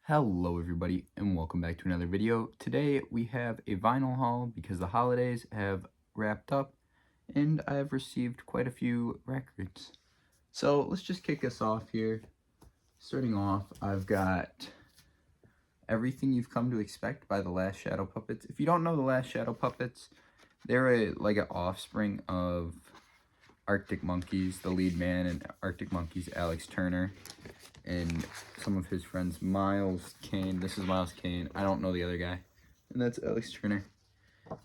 Hello everybody and welcome back to another video. Today we have a vinyl haul because the holidays have wrapped up and I have received quite a few records. So let's just kick us off here. Starting off, I've got Everything You've Come to Expect by the Last Shadow Puppets. If you don't know the Last Shadow Puppets, they're like an offspring of Arctic Monkeys, the lead man in Arctic Monkeys, Alex Turner, and some of his friends, Miles Kane. This is Miles Kane. I don't know the other guy. And that's Alex Turner.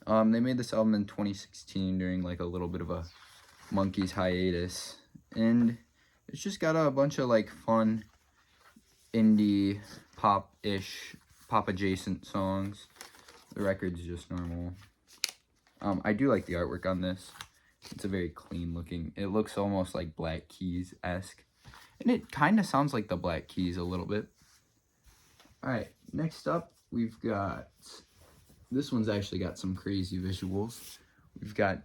They made this album in 2016 during like a little bit of a Monkeys hiatus. And it's just got a bunch of like fun indie pop-ish, pop-adjacent songs. The record's just normal. I do like the artwork on this. It's a very clean looking. It looks almost like Black Keys-esque. And it kind of sounds like the Black Keys a little bit. Alright, next up, we've got... This one's actually got some crazy visuals. We've got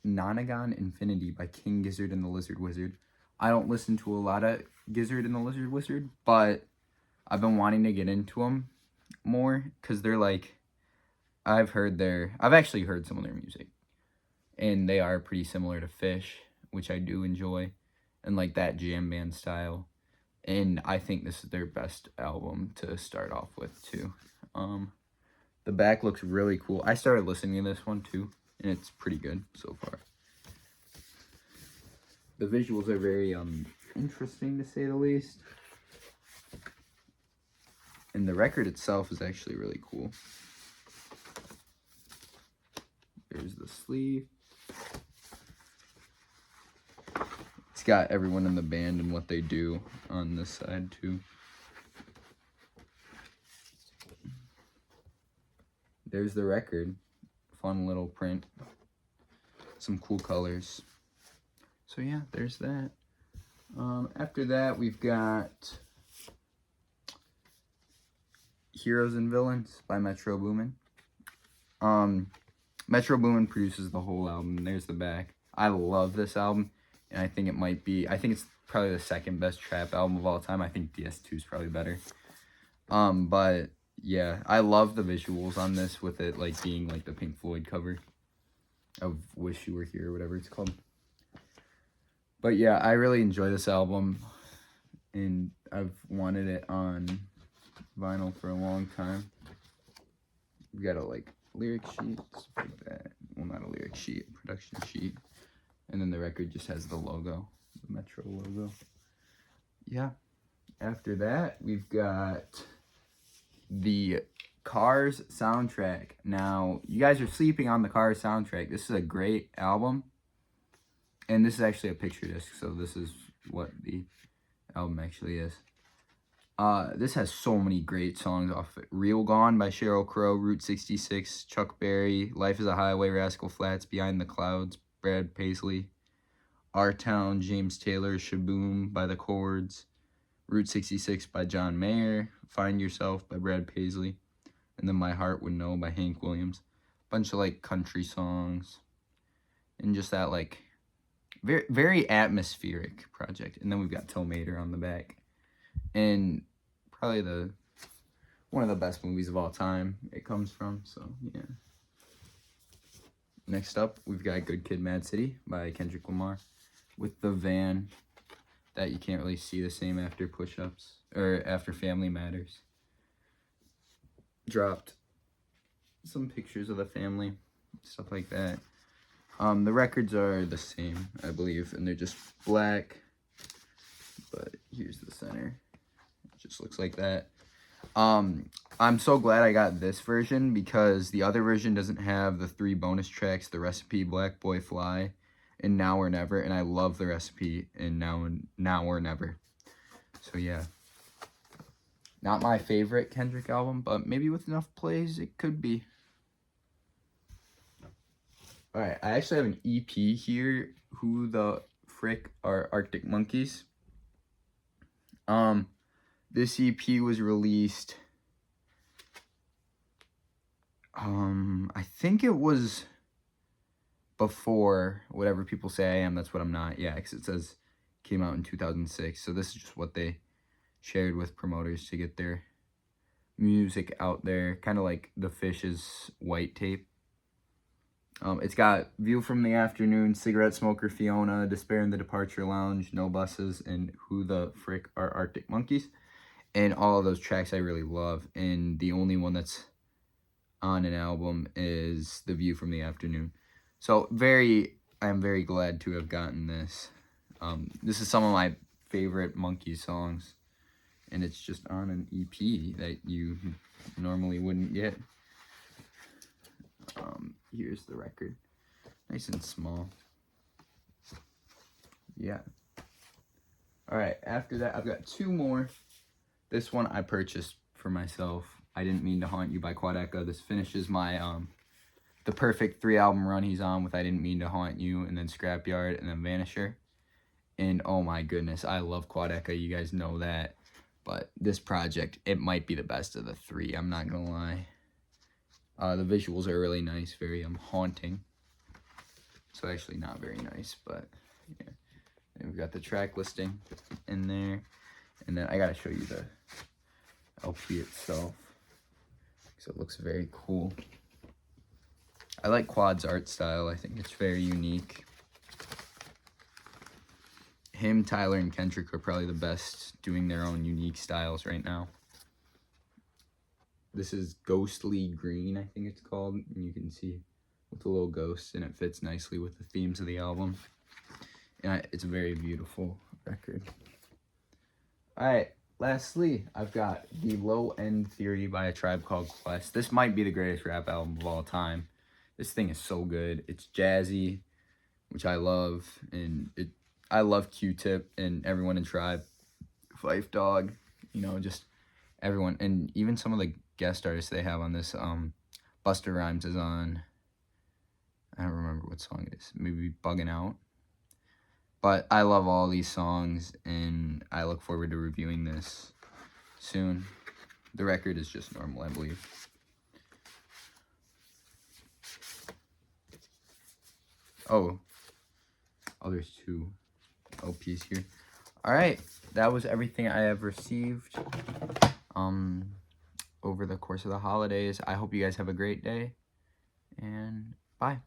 Nonagon Infinity by King Gizzard and the Lizard Wizard. I don't listen to a lot of Gizzard and the Lizard Wizard, but I've been wanting to get into them more because they're like... I've actually heard some of their music. And they are pretty similar to Fish, which I do enjoy. And like that jam band style. And I think this is their best album to start off with too. The back looks really cool. I started listening to this one too, and it's pretty good so far. The visuals are very interesting to say the least. And the record itself is actually really cool. There's the sleeve. It's got everyone in the band and what they do on this side too. There's the record. Fun little print. Some cool colors. So yeah, there's that. After that, we've got Heroes and Villains by Metro Boomin. Metro Boomin produces the whole album. There's the back. I love this album. And I think it's probably the second best trap album of all time. I think DS2 is probably better. But yeah, I love the visuals on this with it like being like the Pink Floyd cover of Wish You Were Here or whatever it's called. But yeah, I really enjoy this album and I've wanted it on vinyl for a long time. We got a like lyric sheet, stuff like that. Well, not a lyric sheet, a production sheet. And then the record just has the logo, the Metro logo. Yeah. After that, we've got the Cars soundtrack. Now, you guys are sleeping on the Cars soundtrack. This is a great album. And this is actually a picture disc, so this is what the album actually is. This has so many great songs off it. Real Gone by Sheryl Crow, Route 66, Chuck Berry, Life is a Highway, Rascal Flatts, Behind the Clouds, Brad Paisley, Our Town, James Taylor, Shaboom by The Chords, Route 66 by John Mayer, Find Yourself by Brad Paisley, and then My Heart Would Know by Hank Williams. Bunch of like country songs, and just that like very, very atmospheric project. And then we've got Tow Mater on the back, and probably one of the best movies of all time it comes from. So yeah. Next up, we've got Good Kid, Mad City by Kendrick Lamar with the van that you can't really see the same after Push-Ups or after Family Matters. Dropped some pictures of the family, stuff like that. The records are the same, I believe, and they're just black. But here's the center. It just looks like that. I'm so glad I got this version because the other version doesn't have the 3 bonus tracks, The Recipe, Black Boy Fly, and Now or Never, and I love The Recipe and Now or Never. So yeah. Not my favorite Kendrick album, but maybe with enough plays, it could be. Alright, I actually have an EP here, Who the Frick Are Arctic Monkeys. This EP was released, I think it was before Whatever People Say I Am, That's What I'm Not. Yeah, because it says came out in 2006. So this is just what they shared with promoters to get their music out there, kind of like the Fish's White Tape. It's got View from the Afternoon, Cigarette Smoker, Fiona, Despair in the Departure Lounge, No Buses, and Who the Frick Are Arctic Monkeys. And all of those tracks I really love. And the only one that's on an album is The View from the Afternoon. So I'm very glad to have gotten this. This is some of my favorite Monkeys songs. And it's just on an EP that you normally wouldn't get. Here's the record. Nice and small. Yeah. Alright, after that, I've got two more. This one I purchased for myself. I Didn't Mean to Haunt You by Quadeca. This finishes my, the perfect 3-album run he's on with I Didn't Mean to Haunt You, and then Scrapyard, and then Vanisher. And oh my goodness, I love Quadeca. You guys know that. But this project, it might be the best of the three. I'm not gonna lie. The visuals are really nice, very haunting. So actually not very nice, but yeah. And we've got the track listing in there. And then I gotta show you the LP itself, because it looks very cool. I like Quad's art style. I think it's very unique. Him, Tyler, and Kendrick are probably the best doing their own unique styles right now. This is Ghostly Green, I think it's called. And you can see with the little ghosts, and it fits nicely with the themes of the album. And it's a very beautiful record. Alright, lastly, I've got The Low End Theory by A Tribe Called Quest. This might be the greatest rap album of all time. This thing is so good. It's jazzy, which I love, and I love Q-Tip and everyone in Tribe, Phife Dawg, just everyone, and even some of the guest artists they have on this. Busta Rhymes is on. I don't remember what song it is. Maybe Bugging Out. But I love all these songs, and I look forward to reviewing this soon. The record is just normal, I believe. Oh, there's two LPs here. Alright, that was everything I have received over the course of the holidays. I hope you guys have a great day, and bye.